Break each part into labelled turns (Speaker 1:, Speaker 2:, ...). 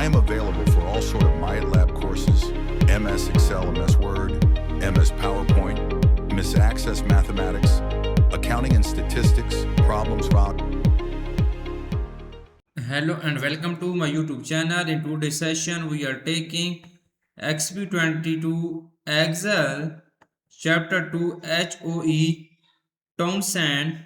Speaker 1: I'm available for all sort of MyLab courses, MS Excel, MS Word, MS PowerPoint, MS Access Mathematics, Accounting and Statistics, Problems Solved.
Speaker 2: Hello and welcome to my YouTube channel. In today's session we are taking XP22 Excel Chapter 2 HOE Townsend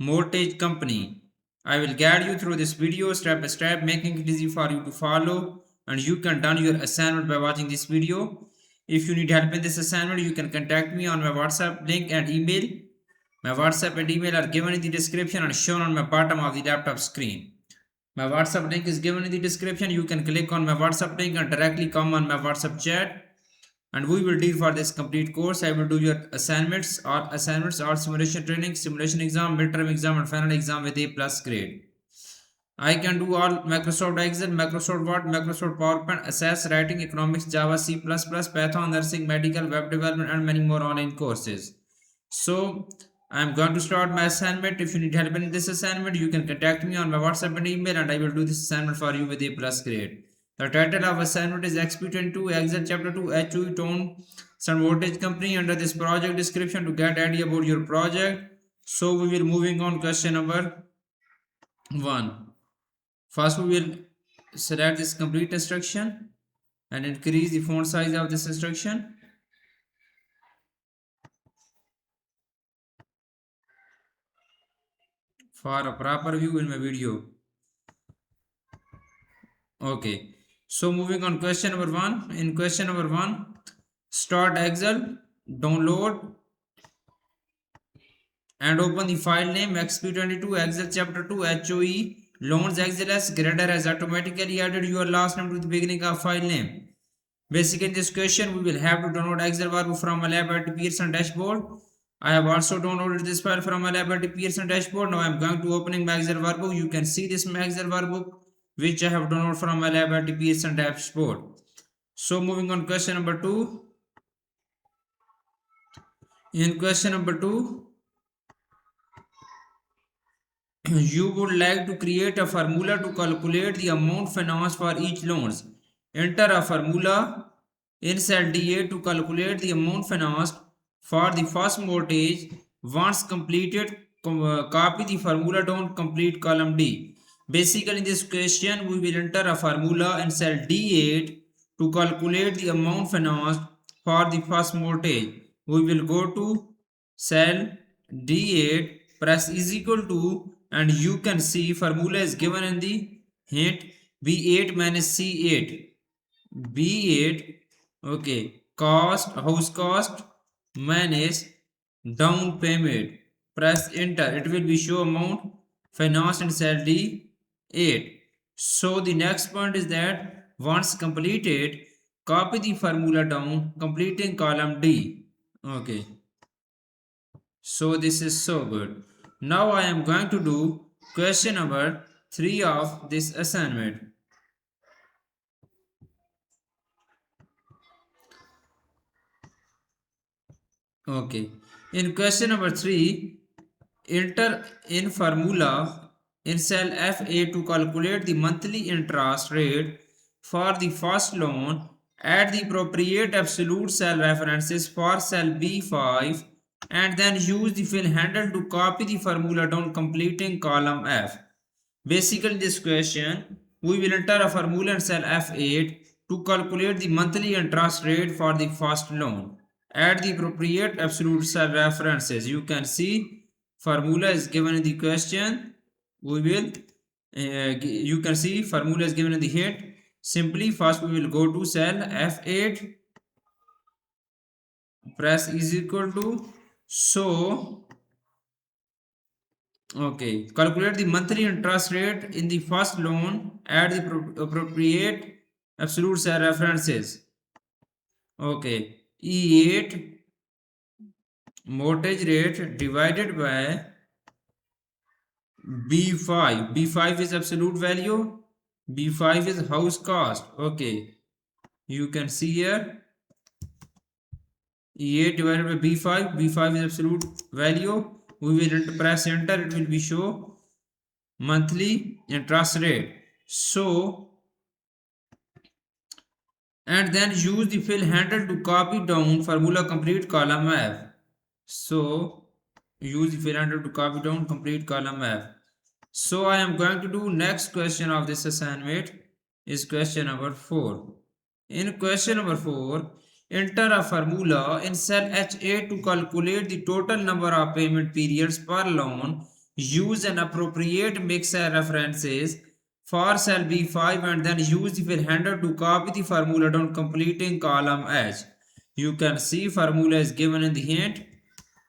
Speaker 2: Mortgage Company. I will guide you through this video step by step, making it easy for you to follow, and you can done your assignment by watching this video. If you need help in this assignment, you can contact me on my WhatsApp link and email. My WhatsApp and email are given in the description and shown on my bottom of the laptop screen. My WhatsApp link is given in the description. You can click on my WhatsApp link and directly come on my WhatsApp chat. And we will deal for this complete course. I will do your assignments, or simulation training, simulation exam, midterm exam, and final exam with A+ grade. I can do all Microsoft Excel, Microsoft Word, Microsoft PowerPoint, Access, Writing, Economics, Java, C++, Python, Nursing, Medical, Web Development, and many more online courses. So I'm going to start my assignment. If you need help in this assignment, you can contact me on my WhatsApp and email, and I will do this assignment for you with A+ grade. The title of assignment is XP22 Excel Chapter 2 HOE Townsend Mortgage Company. Under this project description to get idea about your project. So we will moving on question number 1. First we will select this complete instruction and increase the font size of this instruction. For a proper view in my video. Okay. So moving on question number 1. In question number 1, start Excel, download and open the file name XP22 Excel Chapter 2 HOE Loans XLS. Grader has automatically added your last name to the beginning of file name. Basically in this question we will have to download Excel workbook from my lab at Pearson dashboard. I have also downloaded this file from my lab at Pearson dashboard. Now I am going to opening my Excel workbook. You can see this Excel workbook which I have downloaded from my lab at Pearson dashboard. So moving on question number 2. In question number 2, you would like to create a formula to calculate the amount financed for each loans. Enter a formula in cell D8 to calculate the amount financed for the first mortgage. Once completed, copy the formula down, complete column D. Basically in this question we will enter a formula in cell D8 to calculate the amount financed for the first mortgage. We will go to cell D8, press is equal to, and you can see formula is given in the hint B8 minus C8. B8, okay, house cost minus down payment. Press enter. It will be show amount financed in cell D8. So the next point is that once completed, copy the formula down, completing column D. Okay. So this is so good. Now I am going to do question number 3 of this assignment. Okay. In question number 3, enter in formula in cell F8 to calculate the monthly interest rate for the first loan. Add the appropriate absolute cell references for cell B5 and then use the fill handle to copy the formula down, completing column F. Basically in this question we will enter a formula in cell F8 to calculate the monthly interest rate for the first loan. Add the appropriate absolute cell references. You can see formula is given in the question. We will you can see formula is given in the hint. Simply first we will go to cell F8, press is equal to, so okay, calculate the monthly interest rate in the first loan, add the appropriate absolute cell references. Okay, E8 mortgage rate divided by B5. B5 is absolute value, B5 is house cost. Okay, you can see here E8 divided by B5. B5 is absolute value. We will press enter. It will be show monthly interest rate. So and then use the fill handle to copy down formula complete column F. So use the fill handle to copy down complete column F. So I am going to do next question of this assignment is question number 4. In question number 4, enter a formula in cell H8 to calculate the total number of payment periods per loan. Use an appropriate mix of references for cell B5 and then use the fill handle to copy the formula down completing column H. You can see formula is given in the hint.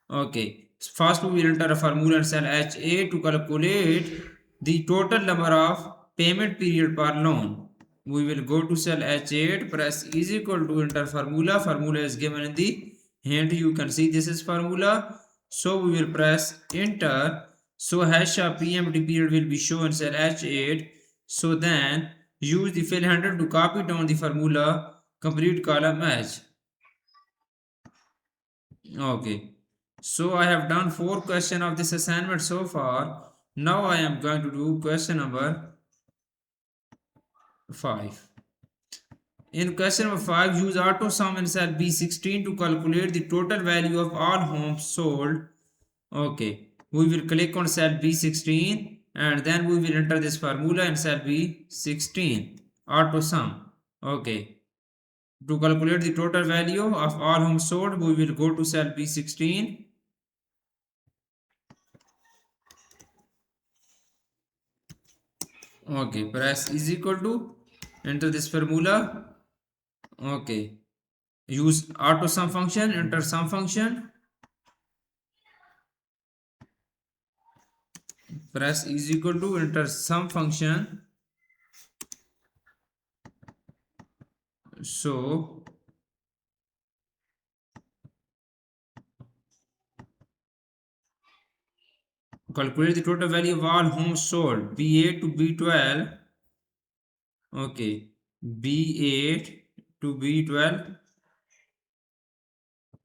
Speaker 2: Okay, first we will enter a formula in cell HA to calculate the total number of payment period per loan. We will go to cell H8, press is equal to enter formula. Formula is given in the hint. You can see this is formula. So we will press enter. So hash of PMT period will be shown in cell H8. So then use the fill handle to copy down the formula complete column H. Okay. So I have done 4 questions of this assignment so far. Now I am going to do question number 5. In question number 5, use auto sum in cell B16 to calculate the total value of all homes sold. Okay. We will click on cell B16 and then we will enter this formula in cell B16. Auto sum. Okay. To calculate the total value of all homes sold, we will go to cell B16. Okay, press is equal to enter this formula. Okay, use auto sum function, enter sum function, press is equal to enter sum function. So calculate the total value of all homes sold B8 to B12. Okay, B8 to B12.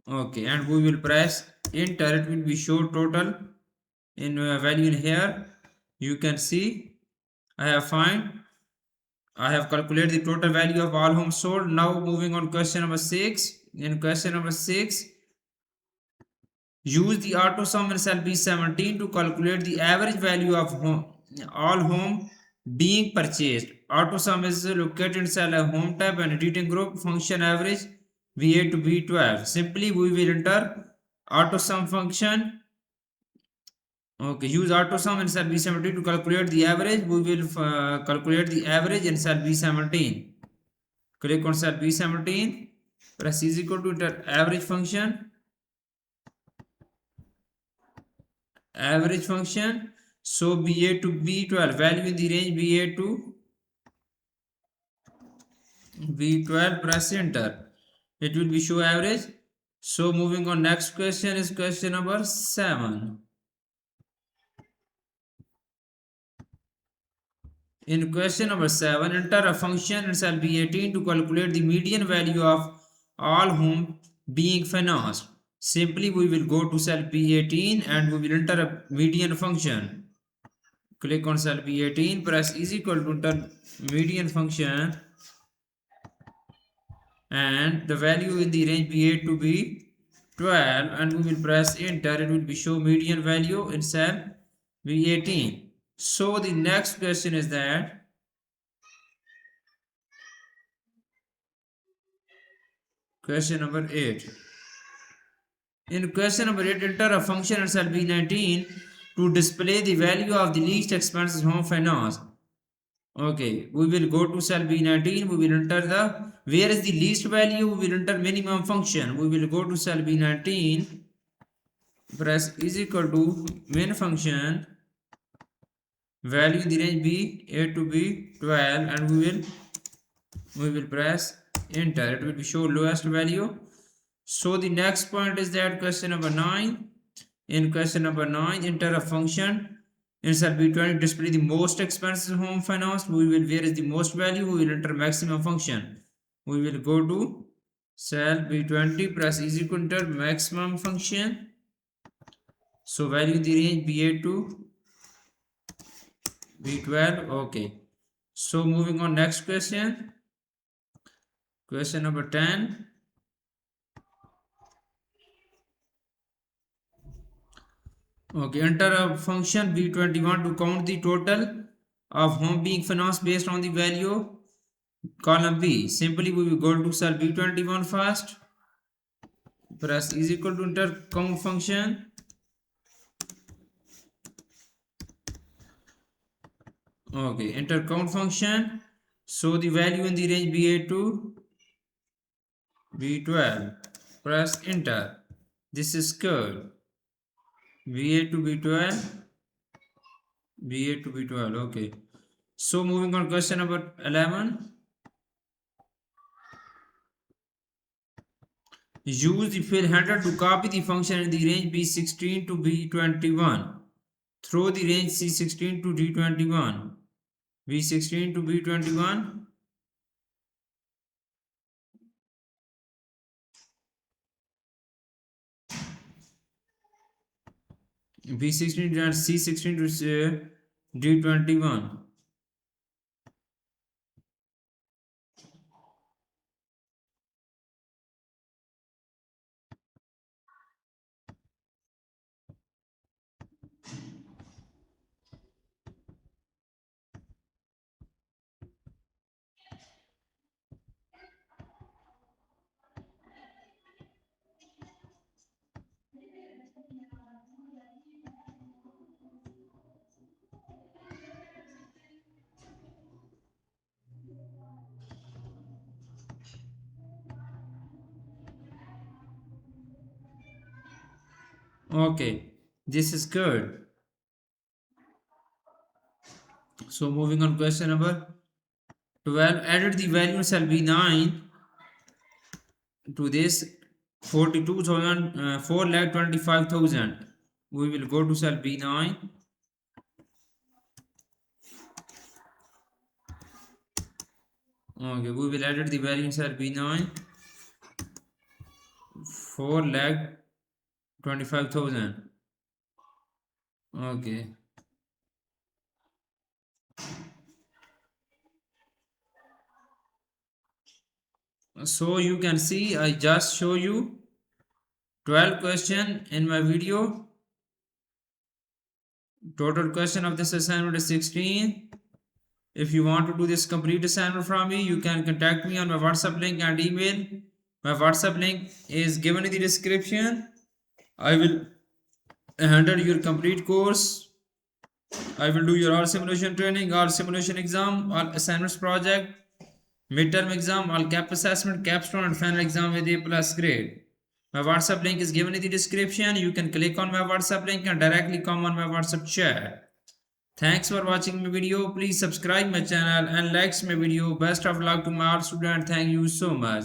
Speaker 2: Okay, and we will press enter. It will be show total in value in here. You can see I have calculated the total value of all homes sold. Now moving on question number 6. In question number 6, use the auto sum in cell B17 to calculate the average value of all home being purchased. Auto sum is located in cell home tab and editing group function average V8 to B12. Simply we will enter auto sum function. Okay, use auto sum in cell B17 to calculate the average. We will calculate the average in cell B17. Click on cell B17, press is equal to enter average function. Average function. So B8 to B12, value in the range B8 to B12, press enter. It will be show average. So moving on, next question is question number 7. In question number 7, enter a function in cell B18 to calculate the median value of all home being financed. Simply we will go to cell B18 and we will enter a median function. Click on cell B18, press is equal to enter median function and the value in the range B8 to B12 and we will press enter. It will be show median value in cell B18. So the next question is that question number 8. In question number 8, enter a function in cell B19 to display the value of the least expenses home finance. Okay, we will go to cell B19. We will enter the where is the least value. We will enter minimum function. We will go to cell B19. Press is equal to min function. Value in the range B8 to B12 and we will press enter. It will be show lowest value. So the next point is that question number 9. In question number 9, enter a function in cell B20 display the most expensive home finance. We will where is the most value. We will enter maximum function. We will go to cell B20, press is equal to enter maximum function. So value in the range B8 to B12. Okay. So moving on, next question. Question number 10. Okay, enter a function B21 to count the total of home being financed based on the value column B. Simply we will go to cell B21 first. Press is equal to enter count function. Okay, enter count function. So the value in the range B8 to B12. Press enter. This is curve. B8 to B12. B8 to B12. Okay. So moving on question number 11. Use the fill handler to copy the function in the range B16 to B21. Throw the range C16 to D21. B16 to B21. B16 and C16 to D21. Okay, this is good. So moving on question number 12. Added the value shall be 9 to this 42,000 4,25,000. We will go to cell B9. Okay, we will add the value in cell B9. 4,25,000. Okay. So you can see I just show you 12 question in my video. Total question of this assignment is 16. If you want to do this complete assignment from me, you can contact me on my WhatsApp link and email. My WhatsApp link is given in the description. I will handle your complete course. I will do your all simulation training, all simulation exam, all assignments project, midterm exam, all cap assessment, capstone and final exam with A plus grade. My WhatsApp link is given in the description. You can click on my WhatsApp link and directly come on my WhatsApp chat. Thanks for watching my video. Please subscribe my channel and likes my video. Best of luck to my all students. Thank you so much.